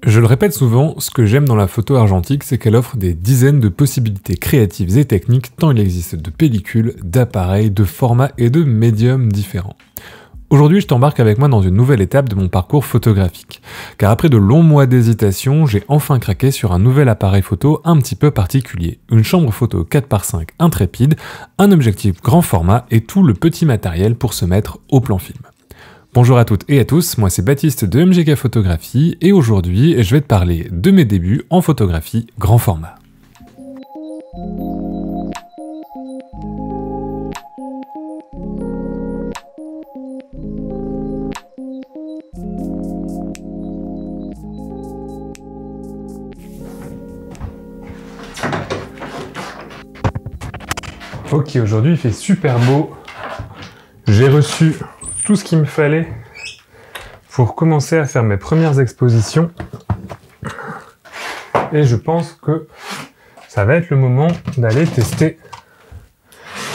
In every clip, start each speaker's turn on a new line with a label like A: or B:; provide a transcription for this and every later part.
A: Je le répète souvent, ce que j'aime dans la photo argentique, c'est qu'elle offre des dizaines de possibilités créatives et techniques, tant il existe de pellicules, d'appareils, de formats et de médiums différents. Aujourd'hui, je t'embarque avec moi dans une nouvelle étape de mon parcours photographique. Car après de longs mois d'hésitation, j'ai enfin craqué sur un nouvel appareil photo un petit peu particulier. Une chambre photo 4x5 intrépide, un objectif grand format et tout le petit matériel pour se mettre au plan film. Bonjour à toutes et à tous, moi c'est Baptiste de MGK Photographie et aujourd'hui je vais te parler de mes débuts en photographie grand format. Ok, aujourd'hui il fait super beau, j'ai reçu tout ce qu'il me fallait pour commencer à faire mes premières expositions et je pense que ça va être le moment d'aller tester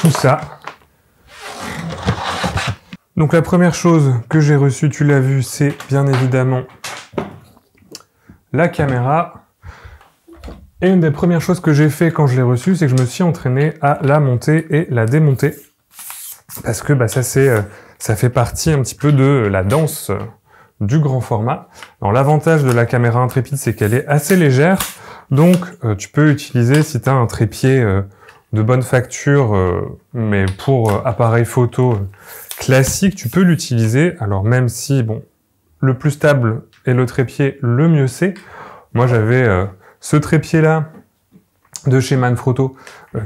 A: tout ça. Donc la première chose que j'ai reçue, tu l'as vu, c'est bien évidemment la caméra. Et une des premières choses que j'ai fait quand je l'ai reçue, c'est que je me suis entraîné à la monter et la démonter. Parce que ça fait partie un petit peu de la danse du grand format. Alors l'avantage de la caméra intrépide, c'est qu'elle est assez légère. Donc tu peux l'utiliser si tu as un trépied de bonne facture, mais pour appareil photo classique, tu peux l'utiliser. Alors même si, bon, le plus stable est le trépied, le mieux c'est. Moi j'avais ce trépied-là de chez Manfrotto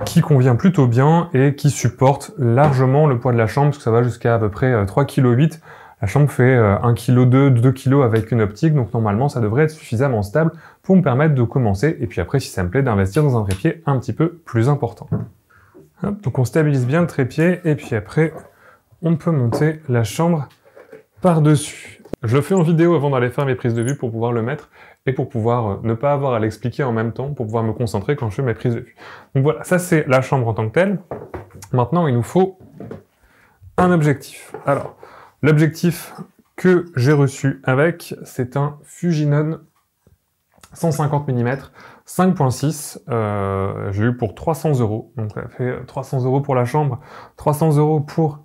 A: qui convient plutôt bien et qui supporte largement le poids de la chambre, parce que ça va jusqu'à à peu près 3,8 kg. La chambre fait 1,2 kg, 2 kg avec une optique, donc normalement ça devrait être suffisamment stable pour me permettre de commencer, et puis après si ça me plaît d'investir dans un trépied un petit peu plus important. Hop, donc on stabilise bien le trépied, et puis après on peut monter la chambre par-dessus. Je le fais en vidéo avant d'aller faire mes prises de vue pour pouvoir le mettre, et pour pouvoir ne pas avoir à l'expliquer en même temps, pour pouvoir me concentrer quand je fais mes prises de vue. Donc voilà, ça c'est la chambre en tant que telle. Maintenant, il nous faut un objectif. Alors, l'objectif que j'ai reçu avec, c'est un Fujinon 150 mm 5.6. J'ai eu pour 300 €. Donc ça fait 300 € pour la chambre, 300 € pour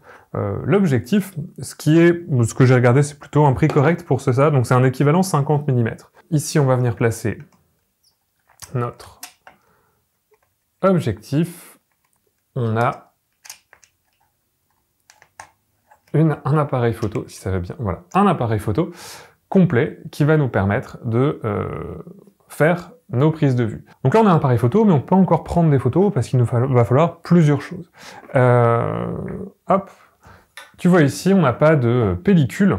A: l'objectif, ce que j'ai regardé, c'est plutôt un prix correct pour ça, donc c'est un équivalent 50 mm. Ici, on va venir placer notre objectif. On a un appareil photo, si ça va bien, voilà, un appareil photo complet qui va nous permettre de faire nos prises de vue. Donc là, on a un appareil photo, mais on peut encore prendre des photos parce qu'il va falloir plusieurs choses. Hop. Tu vois ici, on n'a pas de pellicule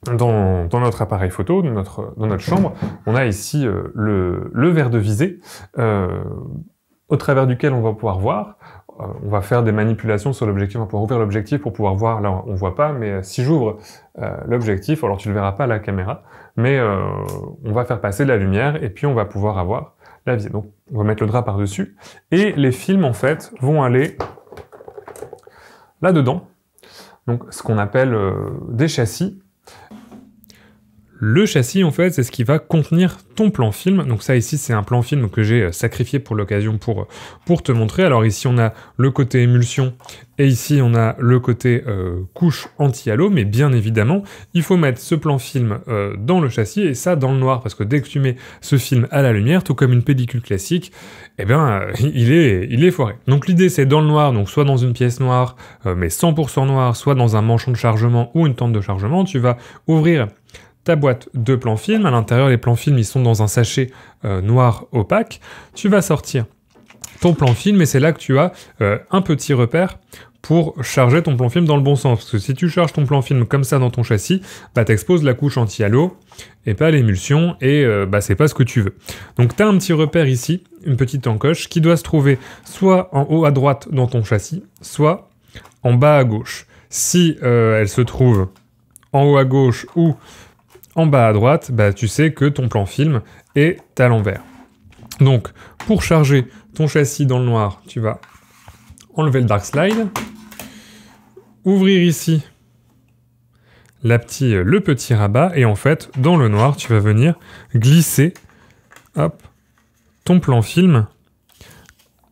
A: dans notre appareil photo, dans notre chambre. On a ici le verre de visée, au travers duquel on va pouvoir voir. On va faire des manipulations sur l'objectif, on va pouvoir ouvrir l'objectif pour pouvoir voir. Là, on voit pas, mais si j'ouvre l'objectif, alors tu le verras pas à la caméra, mais on va faire passer la lumière et puis on va pouvoir avoir la visée. Donc, on va mettre le drap par-dessus. Et les films, en fait, vont aller là-dedans. Donc, ce qu'on appelle des châssis. Le châssis, en fait, c'est ce qui va contenir ton plan film. Donc ça, ici, c'est un plan film que j'ai sacrifié pour l'occasion pour te montrer. Alors ici, on a le côté émulsion et ici, on a le côté couche anti-halo. Mais bien évidemment, il faut mettre ce plan film dans le châssis et ça dans le noir. Parce que dès que tu mets ce film à la lumière, tout comme une pellicule classique, eh bien, il est foiré. Donc l'idée, c'est dans le noir, donc soit dans une pièce noire, mais 100% noire, soit dans un manchon de chargement ou une tente de chargement, tu vas ouvrir ta boîte de plans film. À l'intérieur, les plans film, ils sont dans un sachet noir opaque. Tu vas sortir ton plan film et c'est là que tu as un petit repère pour charger ton plan film dans le bon sens. Parce que si tu charges ton plan film comme ça dans ton châssis, bah t'exposes la couche anti-halo et pas l'émulsion et c'est pas ce que tu veux. Donc tu as un petit repère ici, une petite encoche qui doit se trouver soit en haut à droite dans ton châssis, soit en bas à gauche. Si elle se trouve en haut à gauche ou en bas à droite, bah, tu sais que ton plan film est à l'envers. Donc, pour charger ton châssis dans le noir, tu vas enlever le dark slide, ouvrir ici le petit rabat, et en fait, dans le noir, tu vas venir glisser, hop, ton plan film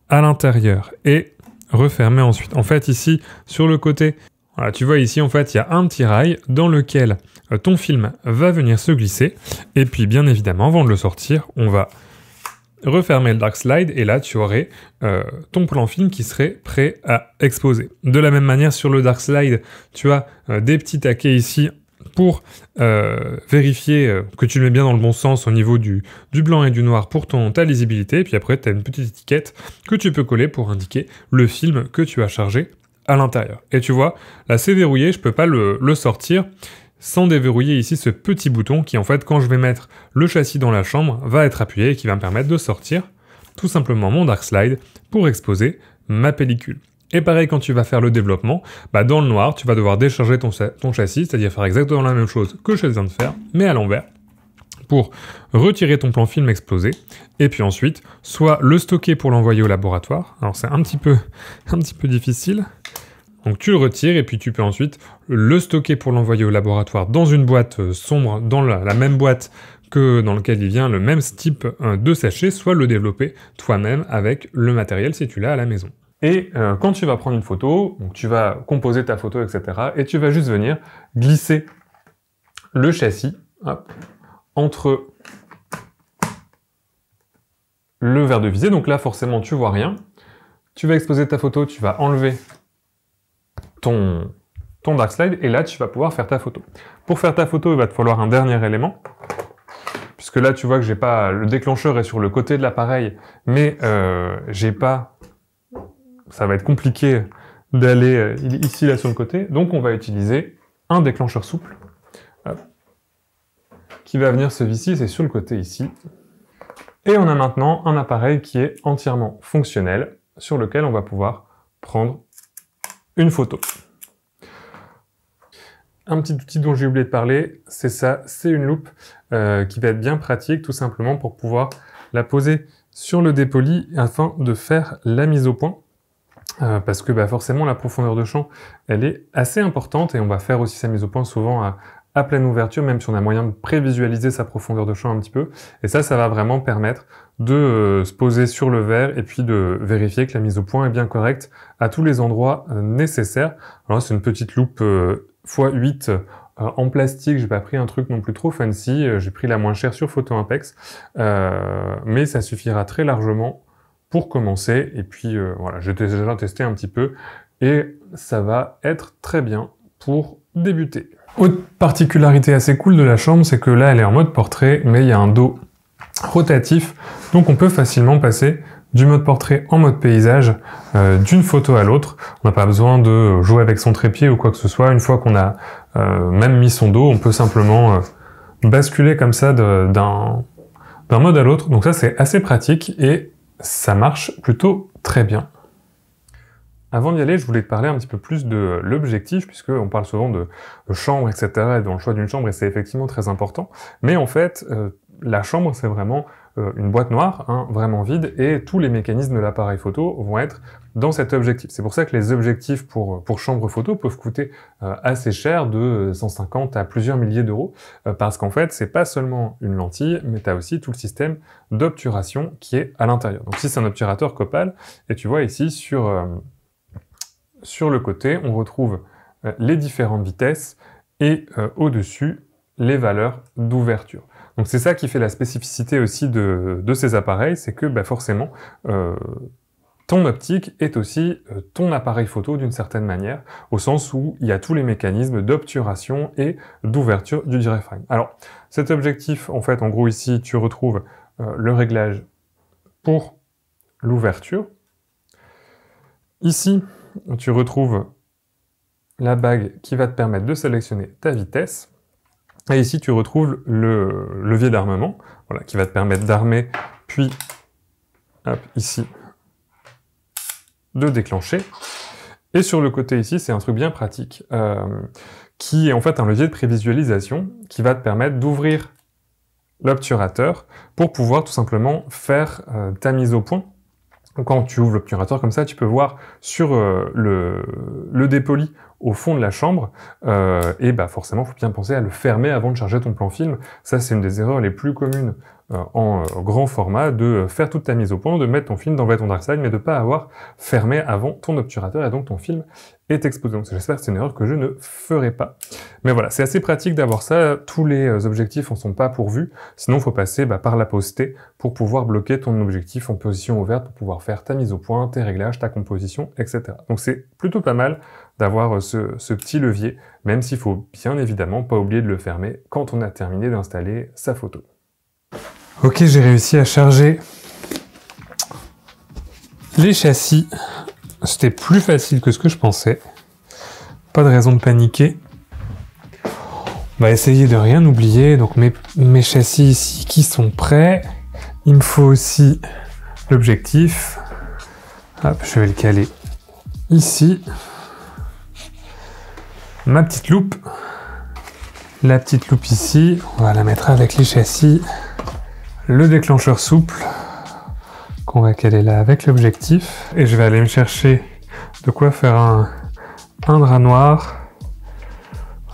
A: à l'intérieur, et refermer ensuite. En fait, ici, sur le côté, voilà, tu vois ici, en fait, il y a un petit rail dans lequel ton film va venir se glisser, et puis, bien évidemment, avant de le sortir, on va refermer le dark slide, et là, tu aurais ton plan film qui serait prêt à exposer. De la même manière, sur le dark slide, tu as des petits taquets ici pour vérifier que tu le mets bien dans le bon sens au niveau du blanc et du noir pour ta lisibilité, et puis après, tu as une petite étiquette que tu peux coller pour indiquer le film que tu as chargé à l'intérieur. Et tu vois, là, c'est verrouillé, je peux pas le sortir sans déverrouiller ici ce petit bouton qui, en fait, quand je vais mettre le châssis dans la chambre, va être appuyé et qui va me permettre de sortir tout simplement mon dark slide pour exposer ma pellicule. Et pareil, quand tu vas faire le développement, bah dans le noir, tu vas devoir décharger ton châssis, c'est-à-dire faire exactement la même chose que je viens de faire, mais à l'envers, pour retirer ton plan film exposé, et puis ensuite, soit le stocker pour l'envoyer au laboratoire. Alors c'est un petit peu difficile. Donc tu le retires et puis tu peux ensuite le stocker pour l'envoyer au laboratoire dans une boîte sombre, dans la même boîte que dans lequel il vient le même type de sachet, soit le développer toi-même avec le matériel si tu l'as à la maison. Et quand tu vas prendre une photo, donc tu vas composer ta photo, etc. et tu vas juste venir glisser le châssis hop, entre le verre de visée. Donc là, forcément, tu vois rien. Tu vas exposer ta photo, tu vas enlever ton dark slide, et là, tu vas pouvoir faire ta photo. Pour faire ta photo, il va te falloir un dernier élément, puisque là, tu vois que j'ai pas, le déclencheur est sur le côté de l'appareil, mais j'ai pas, ça va être compliqué d'aller ici, là, sur le côté, donc on va utiliser un déclencheur souple, hop, qui va venir se visser, c'est sur le côté ici. Et on a maintenant un appareil qui est entièrement fonctionnel, sur lequel on va pouvoir prendre une photo. Un petit outil dont j'ai oublié de parler, c'est ça, c'est une loupe qui va être bien pratique tout simplement pour pouvoir la poser sur le dépoli afin de faire la mise au point. Parce que bah, forcément la profondeur de champ elle est assez importante et on va faire aussi sa mise au point souvent à pleine ouverture, même si on a moyen de prévisualiser sa profondeur de champ un petit peu. Et ça va vraiment permettre de se poser sur le verre et puis de vérifier que la mise au point est bien correcte à tous les endroits nécessaires. Alors c'est une petite loupe x8 en plastique, j'ai pas pris un truc non plus trop fancy, j'ai pris la moins chère sur Photo Impex, mais ça suffira très largement pour commencer. Et puis voilà, j'ai déjà testé un petit peu et ça va être très bien pour débuter. Autre particularité assez cool de la chambre, c'est que là elle est en mode portrait, mais il y a un dos rotatif, donc on peut facilement passer du mode portrait en mode paysage d'une photo à l'autre. On n'a pas besoin de jouer avec son trépied ou quoi que ce soit. Une fois qu'on a même mis son dos, on peut simplement basculer comme ça d'un mode à l'autre. Donc ça c'est assez pratique et ça marche plutôt très bien. Avant d'y aller, je voulais te parler un petit peu plus de l'objectif, puisqu'on parle souvent de chambre, etc., et dans le choix d'une chambre, et c'est effectivement très important. Mais en fait, la chambre, c'est vraiment une boîte noire, hein, vraiment vide, et tous les mécanismes de l'appareil photo vont être dans cet objectif. C'est pour ça que les objectifs pour chambre photo peuvent coûter assez cher, de 150 à plusieurs milliers d'euros, parce qu'en fait, c'est pas seulement une lentille, mais tu as aussi tout le système d'obturation qui est à l'intérieur. Donc si c'est un obturateur Copal, et tu vois ici sur le côté, on retrouve les différentes vitesses et au-dessus, les valeurs d'ouverture. Donc c'est ça qui fait la spécificité aussi de ces appareils, c'est que bah, forcément, ton optique est aussi ton appareil photo d'une certaine manière, au sens où il y a tous les mécanismes d'obturation et d'ouverture du diaphragme. Alors, cet objectif, en fait, en gros ici, tu retrouves le réglage pour l'ouverture. Ici, tu retrouves la bague qui va te permettre de sélectionner ta vitesse. Et ici, tu retrouves le levier d'armement, voilà, qui va te permettre d'armer, puis, hop, ici, de déclencher. Et sur le côté ici, c'est un truc bien pratique, qui est en fait un levier de prévisualisation, qui va te permettre d'ouvrir l'obturateur pour pouvoir tout simplement faire ta mise au point. Quand tu ouvres l'obturateur comme ça, tu peux voir sur le dépoli au fond de la chambre, et bah forcément, il faut bien penser à le fermer avant de charger ton plan film. Ça, c'est une des erreurs les plus communes en grand format, de faire toute ta mise au point, de mettre ton film dans Wet on Dark Side, mais de pas avoir fermé avant ton obturateur, et donc ton film est exposé. Donc j'espère que c'est une erreur que je ne ferai pas. Mais voilà, c'est assez pratique d'avoir ça. Tous les objectifs en sont pas pourvus. Sinon, il faut passer par la pause T pour pouvoir bloquer ton objectif en position ouverte, pour pouvoir faire ta mise au point, tes réglages, ta composition, etc. Donc c'est plutôt pas mal d'avoir ce petit levier, même s'il faut bien évidemment pas oublier de le fermer quand on a terminé d'installer sa photo. Ok, j'ai réussi à charger les châssis. C'était plus facile que ce que je pensais. Pas de raison de paniquer. On va essayer de rien oublier. Donc mes châssis ici qui sont prêts. Il me faut aussi l'objectif. Hop, je vais le caler ici. Ma petite loupe. La petite loupe ici. On va la mettre avec les châssis. Le déclencheur souple qu'on va caler là avec l'objectif. Et je vais aller me chercher de quoi faire un drap noir,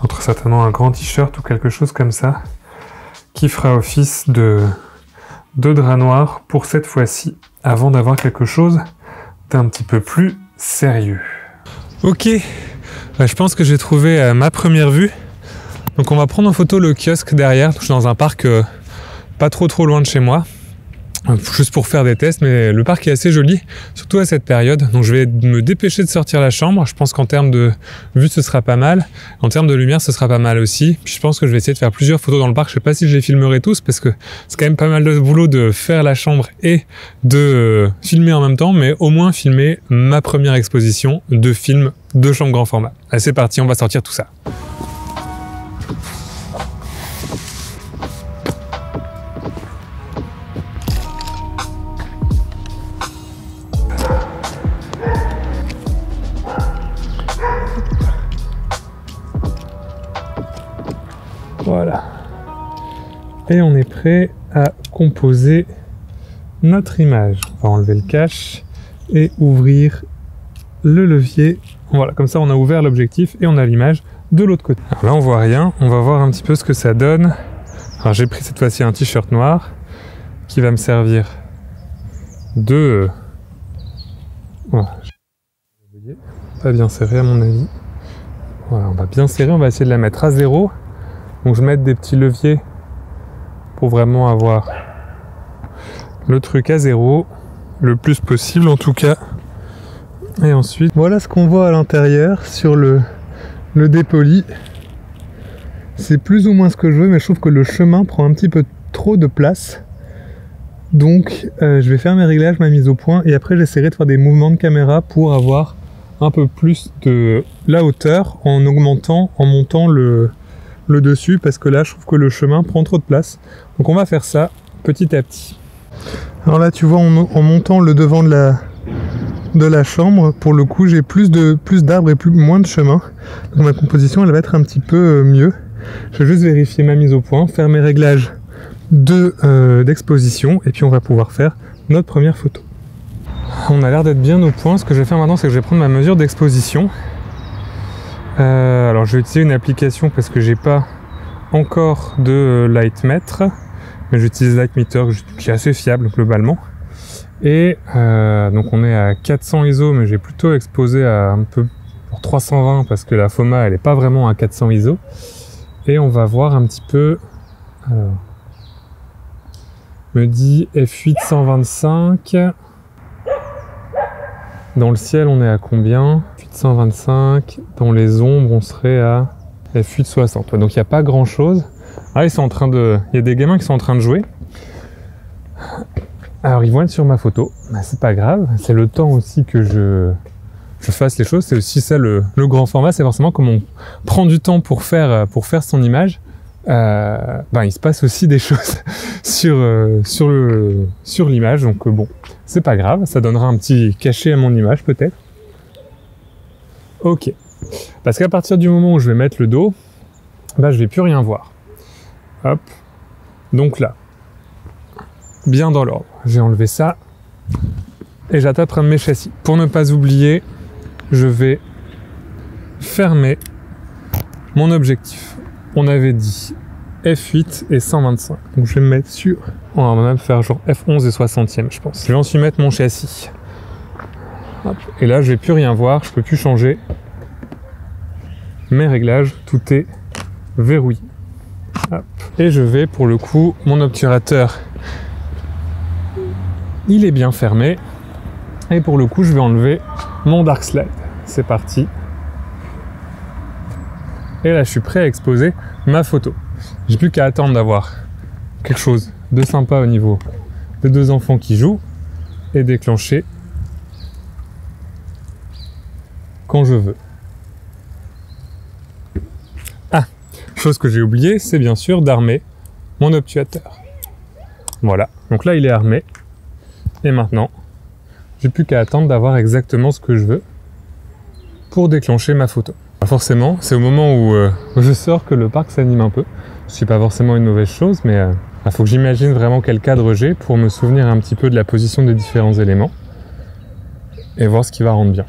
A: entre certainement un grand t-shirt ou quelque chose comme ça, qui fera office de drap noir pour cette fois-ci, avant d'avoir quelque chose d'un petit peu plus sérieux. Ok, je pense que j'ai trouvé ma première vue. Donc on va prendre en photo le kiosque derrière. Je suis dans un parc pas trop loin de chez moi, juste pour faire des tests, mais le parc est assez joli, surtout à cette période. Donc je vais me dépêcher de sortir la chambre. Je pense qu'en termes de vue, ce sera pas mal. En termes de lumière, ce sera pas mal aussi. Puis je pense que je vais essayer de faire plusieurs photos dans le parc. Je sais pas si je les filmerai tous, parce que c'est quand même pas mal de boulot de faire la chambre et de filmer en même temps, mais au moins filmer ma première exposition de film de chambre grand format. Allez, c'est parti, on va sortir tout ça. Voilà. Et on est prêt à composer notre image. On va enlever le cache et ouvrir le levier. Voilà, comme ça on a ouvert l'objectif et on a l'image de l'autre côté. Alors là on voit rien, on va voir un petit peu ce que ça donne. Alors j'ai pris cette fois-ci un t-shirt noir qui va me servir de... Voilà. Vous voyez, pas bien serré à mon avis. Voilà, on va bien serrer, on va essayer de la mettre à 0. Donc je vais mettre des petits leviers pour vraiment avoir le truc à 0, le plus possible en tout cas. Et ensuite, voilà ce qu'on voit à l'intérieur sur le dépoli. C'est plus ou moins ce que je veux, mais je trouve que le chemin prend un petit peu trop de place. Donc je vais faire mes réglages, ma mise au point, et après j'essaierai de faire des mouvements de caméra pour avoir un peu plus de la hauteur en augmentant, en montant le dessus, parce que là je trouve que le chemin prend trop de place. Donc on va faire ça petit à petit. Alors là tu vois, en montant le devant de la chambre, pour le coup j'ai plus d'arbres et moins de chemin. Donc ma composition elle va être un petit peu mieux. Je vais juste vérifier ma mise au point, faire mes réglages d'exposition, et puis on va pouvoir faire notre première photo. On a l'air d'être bien au point. Ce que je vais faire maintenant, c'est que je vais prendre ma mesure d'exposition. Alors je vais utiliser une application parce que j'ai pas encore de Lightmeter, mais j'utilise Lightmeter qui est assez fiable globalement. Et donc on est à 400 ISO, mais j'ai plutôt exposé à un peu pour 320 parce que la FOMA elle est pas vraiment à 400 ISO. Et on va voir un petit peu. Alors, me dit f8 125. Dans le ciel, on est à combien? 825. Dans les ombres, on serait à f8 60. Donc il n'y a pas grand chose. Ah, ils sont en train de... Il y a des gamins qui sont en train de jouer. Alors ils vont être sur ma photo. Ben, c'est pas grave. C'est le temps aussi que je fasse les choses. C'est aussi ça le grand format. C'est forcément comme on prend du temps pour faire son image. Ben, il se passe aussi des choses sur l'image. Donc bon, c'est pas grave. Ça donnera un petit cachet à mon image peut-être. Ok. Parce qu'à partir du moment où je vais mettre le dos, ben, je vais plus rien voir. Hop. Donc là, bien dans l'ordre. J'ai enlevé ça et j'attache un de mes châssis. Pour ne pas oublier, je vais fermer mon objectif. On avait dit f8 et 125. Donc je vais me mettre sur... On va même faire genre f11 et 60e, je pense. Je vais ensuite mettre mon châssis. Hop. Et là, je vais plus rien voir, je peux plus changer mes réglages. Tout est verrouillé. Hop. Et je vais, pour le coup, mon obturateur, il est bien fermé. Et pour le coup, je vais enlever mon dark slide. C'est parti. Et là, je suis prêt à exposer ma photo. J'ai plus qu'à attendre d'avoir quelque chose de sympa au niveau des deux enfants qui jouent et déclencher quand je veux. Ah, chose que j'ai oublié, c'est bien sûr d'armer mon obturateur. Voilà, donc là il est armé. Et maintenant, j'ai plus qu'à attendre d'avoir exactement ce que je veux pour déclencher ma photo. Forcément, c'est au moment où je sors que le parc s'anime un peu. Ce n'est pas forcément une mauvaise chose, mais il faut que j'imagine vraiment quel cadre j'ai pour me souvenir un petit peu de la position des différents éléments et voir ce qui va rendre bien.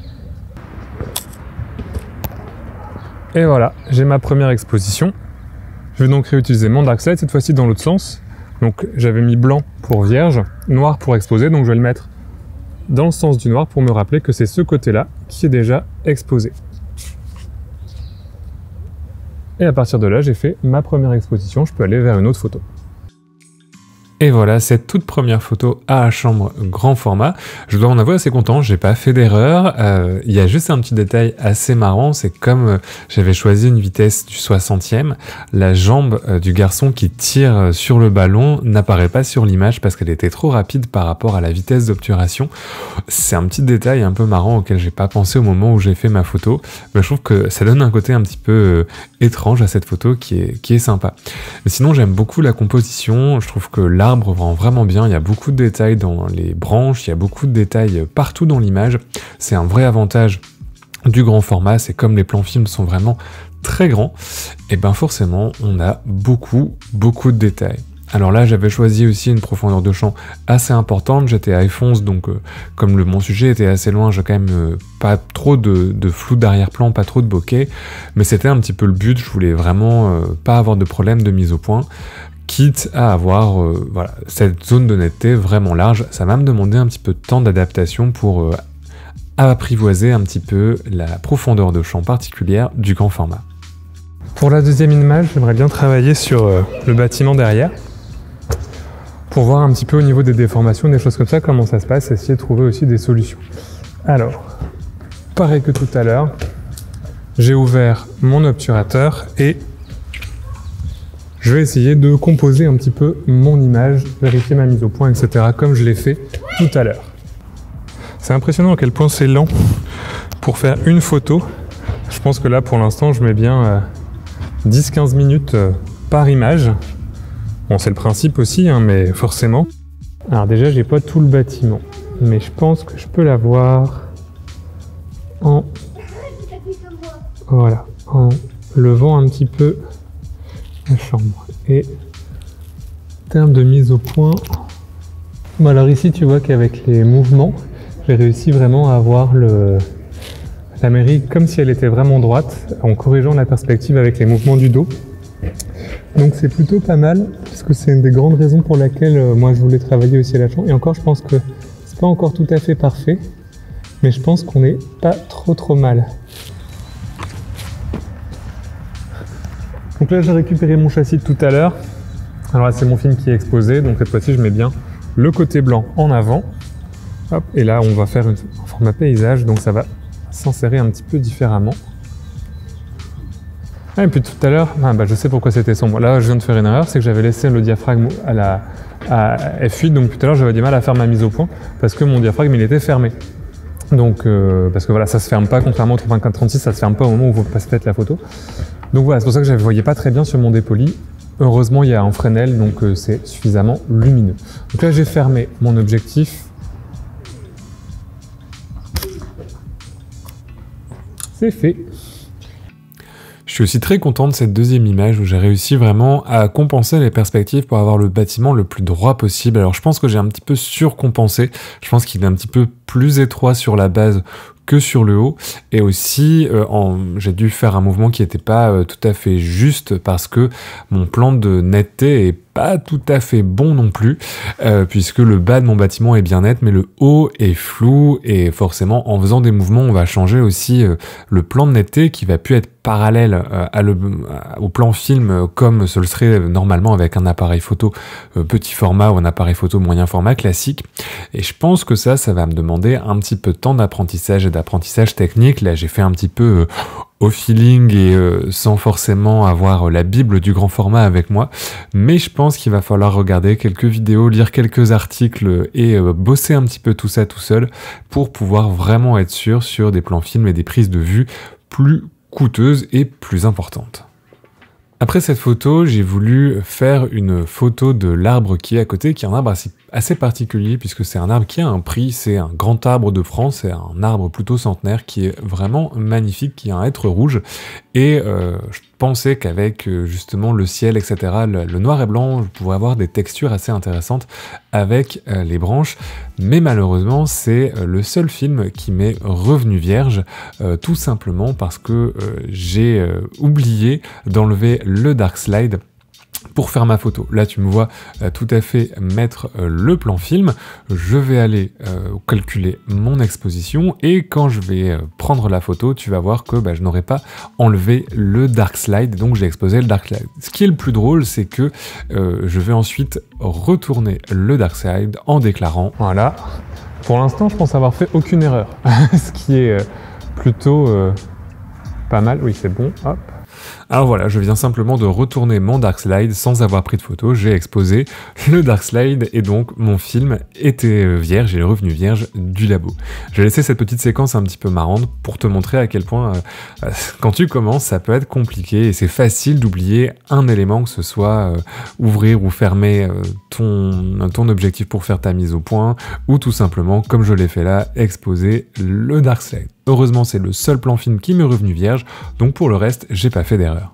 A: Et voilà, j'ai ma première exposition. Je vais donc réutiliser mon dark slide, cette fois-ci dans l'autre sens. Donc j'avais mis blanc pour vierge, noir pour exposer, donc je vais le mettre dans le sens du noir pour me rappeler que c'est ce côté-là qui est déjà exposé. Et à partir de là, j'ai fait ma première exposition, je peux aller vers une autre photo. Et voilà, cette toute première photo à la chambre grand format. Je dois en avouer assez content, j'ai pas fait d'erreur. Il y a juste un petit détail assez marrant, c'est comme j'avais choisi une vitesse du 60e, la jambe du garçon qui tire sur le ballon n'apparaît pas sur l'image parce qu'elle était trop rapide par rapport à la vitesse d'obturation. C'est un petit détail un peu marrant auquel j'ai pas pensé au moment où j'ai fait ma photo. Mais je trouve que ça donne un côté un petit peu étrange à cette photo qui est sympa. Mais sinon, j'aime beaucoup la composition, je trouve que l'arbre rend vraiment bien, il y a beaucoup de détails dans les branches, il y a beaucoup de détails partout dans l'image. C'est un vrai avantage du grand format, c'est comme les plans films sont vraiment très grands, et ben forcément on a beaucoup de détails. Alors là, j'avais choisi aussi une profondeur de champ assez importante, j'étais à f11, donc comme mon sujet était assez loin, j'ai quand même pas trop de flou d'arrière-plan, pas trop de bokeh, mais c'était un petit peu le but, je voulais vraiment pas avoir de problème de mise au point, quitte à avoir voilà, cette zone de netteté vraiment large. Ça va me demander un petit peu de temps d'adaptation pour apprivoiser un petit peu la profondeur de champ particulière du grand format. Pour la deuxième image, j'aimerais bien travailler sur le bâtiment derrière, pour voir un petit peu au niveau des déformations, des choses comme ça, comment ça se passe, et essayer de trouver aussi des solutions. Alors, pareil que tout à l'heure, j'ai ouvert mon obturateur et je vais essayer de composer un petit peu mon image, vérifier ma mise au point, etc., comme je l'ai fait tout à l'heure. C'est impressionnant à quel point c'est lent pour faire une photo. Je pense que là, pour l'instant, je mets bien 10-15 minutes par image. Bon, c'est le principe aussi, hein, mais forcément. Alors déjà, j'ai pas tout le bâtiment, mais je pense que je peux l'avoir en... Voilà, en levant un petit peu la chambre. Et en termes de mise au point, bon, alors ici tu vois qu'avec les mouvements, j'ai réussi vraiment à avoir la mairie comme si elle était vraiment droite, en corrigeant la perspective avec les mouvements du dos. Donc c'est plutôt pas mal, puisque c'est une des grandes raisons pour laquelle moi je voulais travailler aussi à la chambre. Et encore, je pense que c'est pas encore tout à fait parfait, mais je pense qu'on n'est pas trop mal. Donc là, j'ai récupéré mon châssis de tout à l'heure. Alors là, c'est mon film qui est exposé, donc cette fois-ci, je mets bien le côté blanc en avant. Hop, et là, on va faire un format paysage, donc ça va s'insérer un petit peu différemment. Ah, et puis tout à l'heure, je sais pourquoi c'était sombre. Là, je viens de faire une erreur, c'est que j'avais laissé le diaphragme à F8, donc tout à l'heure, j'avais du mal à faire ma mise au point, parce que mon diaphragme, il était fermé. Donc, parce que voilà, ça se ferme pas, contrairement au 34-36, ça se ferme pas au moment où vous passez peut-être la photo. Donc voilà, c'est pour ça que je ne voyais pas très bien sur mon dépoli. Heureusement, il y a un Fresnel, donc c'est suffisamment lumineux. Donc là, j'ai fermé mon objectif. C'est fait. Je suis aussi très content de cette deuxième image où j'ai réussi vraiment à compenser les perspectives pour avoir le bâtiment le plus droit possible. Alors je pense que j'ai un petit peu surcompensé, je pense qu'il est un petit peu plus étroit sur la base que sur le haut, et aussi j'ai dû faire un mouvement qui n'était pas tout à fait juste parce que mon plan de netteté est pas tout à fait bon non plus, puisque le bas de mon bâtiment est bien net, mais le haut est flou, et forcément en faisant des mouvements on va changer aussi le plan de netteté qui va plus être parallèle au plan film comme ce le serait normalement avec un appareil photo petit format ou un appareil photo moyen format classique. Et je pense que ça va me demander un petit peu de temps d'apprentissage et d'apprentissage technique. Là j'ai fait un petit peu au feeling et sans forcément avoir la bible du grand format avec moi, mais je pense qu'il va falloir regarder quelques vidéos, lire quelques articles et bosser un petit peu tout ça tout seul pour pouvoir vraiment être sûr sur des plans films et des prises de vue plus coûteuses et plus importantes. Après cette photo, j'ai voulu faire une photo de l'arbre qui est à côté, qui est un arbre assez particulier puisque c'est un arbre qui a un prix, c'est un grand arbre de France, c'est un arbre plutôt centenaire qui est vraiment magnifique, qui a un hêtre rouge, et je pensais qu'avec justement le ciel, etc., le noir et blanc, je pourrais avoir des textures assez intéressantes avec les branches, mais malheureusement c'est le seul film qui m'est revenu vierge, tout simplement parce que j'ai oublié d'enlever le dark slide pour faire ma photo. Là tu me vois tout à fait mettre le plan film, je vais aller calculer mon exposition, et quand je vais prendre la photo, tu vas voir que je n'aurai pas enlevé le dark slide, donc j'ai exposé le dark slide. Ce qui est le plus drôle, c'est que je vais ensuite retourner le dark slide en déclarant voilà. Pour l'instant je pense avoir fait aucune erreur, ce qui est plutôt pas mal. Oui, c'est bon, hop. Alors voilà, je viens simplement de retourner mon dark slide sans avoir pris de photo, j'ai exposé le dark slide et donc mon film était vierge, il est revenu vierge du labo. J'ai laissé cette petite séquence un petit peu marrante pour te montrer à quel point quand tu commences ça peut être compliqué et c'est facile d'oublier un élément, que ce soit ouvrir ou fermer ton objectif pour faire ta mise au point, ou tout simplement, comme je l'ai fait là, exposer le dark slide. Heureusement, c'est le seul plan film qui m'est revenu vierge, donc pour le reste, j'ai pas fait d'erreur.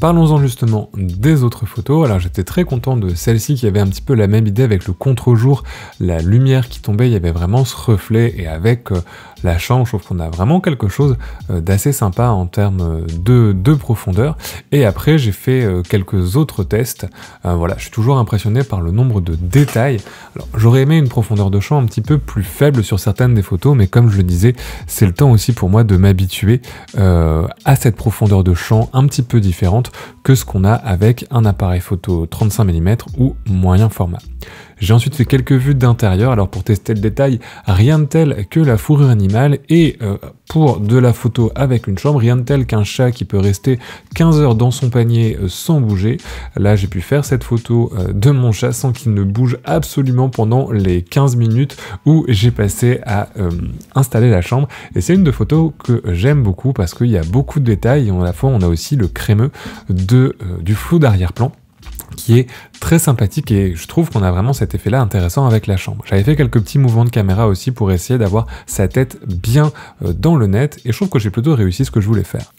A: Parlons-en justement des autres photos. Alors j'étais très content de celle-ci qui avait un petit peu la même idée avec le contre-jour, la lumière qui tombait, il y avait vraiment ce reflet, et avec la chambre, je trouve qu'on a vraiment quelque chose d'assez sympa en termes de profondeur. Et après j'ai fait quelques autres tests. Voilà, je suis toujours impressionné par le nombre de détails. Alors j'aurais aimé une profondeur de champ un petit peu plus faible sur certaines des photos, mais comme je le disais, c'est le temps aussi pour moi de m'habituer à cette profondeur de champ un petit peu différente que ce qu'on a avec un appareil photo 35 mm ou moyen format. J'ai ensuite fait quelques vues d'intérieur, alors pour tester le détail, rien de tel que la fourrure animale, et pour de la photo avec une chambre, rien de tel qu'un chat qui peut rester 15 heures dans son panier sans bouger. Là j'ai pu faire cette photo de mon chat sans qu'il ne bouge absolument pendant les 15 minutes où j'ai passé à installer la chambre, et c'est une de photos que j'aime beaucoup parce qu'il y a beaucoup de détails, et à la fois on a aussi le crémeux du flou d'arrière-plan qui est très sympathique, et je trouve qu'on a vraiment cet effet-là intéressant avec la chambre. J'avais fait quelques petits mouvements de caméra aussi pour essayer d'avoir sa tête bien dans le net, et je trouve que j'ai plutôt réussi ce que je voulais faire.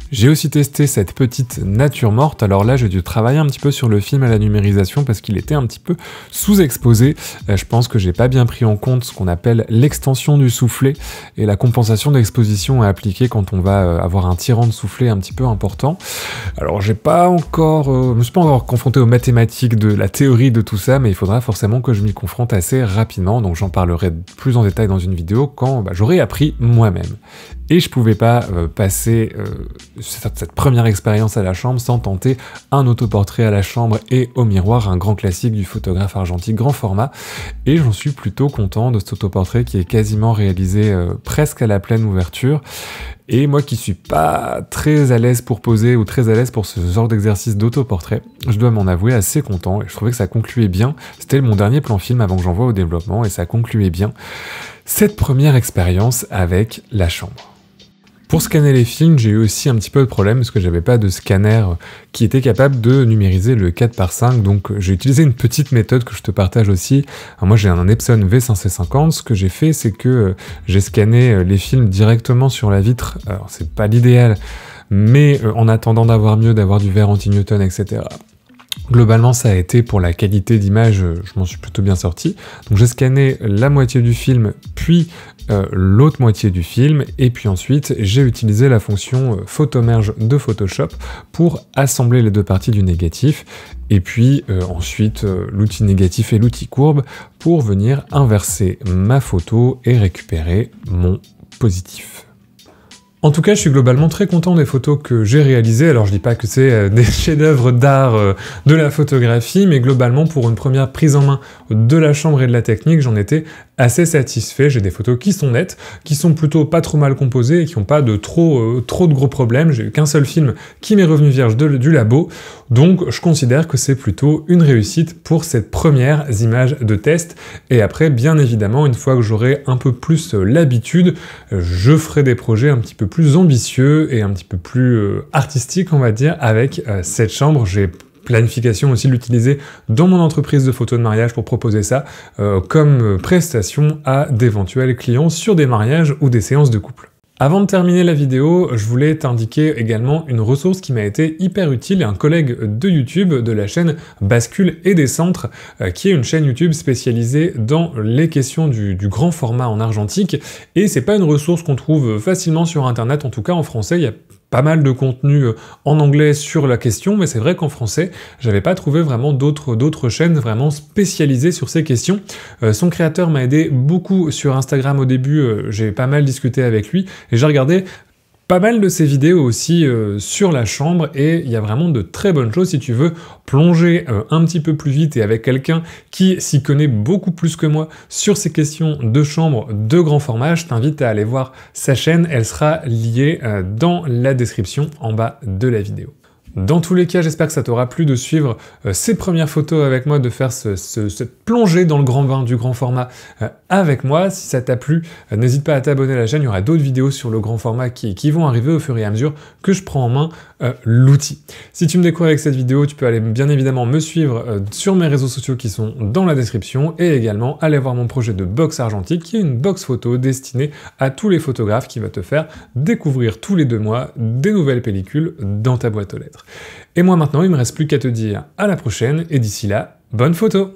A: J'ai aussi testé cette petite nature morte. Alors là, j'ai dû travailler un petit peu sur le film à la numérisation parce qu'il était un petit peu sous-exposé. Je pense que j'ai pas bien pris en compte ce qu'on appelle l'extension du soufflet et la compensation d'exposition à appliquer quand on va avoir un tirant de soufflet un petit peu important. Alors je me suis pas encore confronté aux mathématiques de la théorie de tout ça, mais il faudra forcément que je m'y confronte assez rapidement. Donc j'en parlerai plus en détail dans une vidéo quand j'aurai appris moi-même. Et je pouvais pas passer cette première expérience à la chambre sans tenter un autoportrait à la chambre et au miroir, un grand classique du photographe argentique grand format. Et j'en suis plutôt content de cet autoportrait qui est quasiment réalisé presque à la pleine ouverture. Et moi qui suis pas très à l'aise pour poser ou très à l'aise pour ce genre d'exercice d'autoportrait, je dois m'en avouer assez content, et je trouvais que ça concluait bien. C'était mon dernier plan film avant que j'envoie au développement, et ça concluait bien cette première expérience avec la chambre. Pour scanner les films, j'ai eu aussi un petit peu de problème parce que j'avais pas de scanner qui était capable de numériser le 4:5, donc j'ai utilisé une petite méthode que je te partage aussi. Alors moi j'ai un Epson V550, ce que j'ai fait c'est que j'ai scanné les films directement sur la vitre. Alors c'est pas l'idéal, mais en attendant d'avoir mieux, d'avoir du verre anti-Newton, etc. Globalement, ça a été pour la qualité d'image, je m'en suis plutôt bien sorti. Donc j'ai scanné la moitié du film, puis l'autre moitié du film, et puis ensuite j'ai utilisé la fonction photomerge de Photoshop pour assembler les deux parties du négatif, et puis ensuite l'outil négatif et l'outil courbe pour venir inverser ma photo et récupérer mon positif. En tout cas, je suis globalement très content des photos que j'ai réalisées. Alors je dis pas que c'est des chefs-d'œuvre d'art de la photographie, mais globalement pour une première prise en main de la chambre et de la technique, j'en étais assez satisfait. J'ai des photos qui sont nettes, qui sont plutôt pas trop mal composées et qui n'ont pas de trop de gros problèmes. J'ai eu qu'un seul film qui m'est revenu vierge du labo, donc je considère que c'est plutôt une réussite pour cette première image de test. Et après, bien évidemment, une fois que j'aurai un peu plus l'habitude, je ferai des projets un petit peu plus ambitieux et un petit peu plus artistiques, on va dire, avec cette chambre. J'ai planification aussi de l'utiliser dans mon entreprise de photos de mariage pour proposer ça comme prestation à d'éventuels clients sur des mariages ou des séances de couple. Avant de terminer la vidéo, je voulais t'indiquer également une ressource qui m'a été hyper utile, un collègue de YouTube de la chaîne Bascule et Décentre, qui est une chaîne YouTube spécialisée dans les questions du grand format en argentique, et c'est pas une ressource qu'on trouve facilement sur internet, en tout cas en français, il y a pas mal de contenu en anglais sur la question, mais c'est vrai qu'en français, j'avais pas trouvé vraiment d'autres chaînes vraiment spécialisées sur ces questions. Son créateur m'a aidé beaucoup sur Instagram au début, j'ai pas mal discuté avec lui, et j'ai regardé pas mal de ses vidéos aussi sur la chambre, et il y a vraiment de très bonnes choses si tu veux plonger un petit peu plus vite et avec quelqu'un qui s'y connaît beaucoup plus que moi sur ces questions de chambre de grand format. Je t'invite à aller voir sa chaîne, elle sera liée dans la description en bas de la vidéo. Dans tous les cas, j'espère que ça t'aura plu de suivre ces premières photos avec moi, de faire cette plongée dans le grand bain du grand format avec moi. Si ça t'a plu, n'hésite pas à t'abonner à la chaîne, il y aura d'autres vidéos sur le grand format qui vont arriver au fur et à mesure que je prends en main l'outil. Si tu me découvres avec cette vidéo, tu peux aller bien évidemment me suivre sur mes réseaux sociaux qui sont dans la description, et également aller voir mon projet de box argentique, qui est une box photo destinée à tous les photographes, qui va te faire découvrir tous les 2 mois des nouvelles pellicules dans ta boîte aux lettres. Et moi maintenant, il me reste plus qu'à te dire à la prochaine, et d'ici là, bonne photo!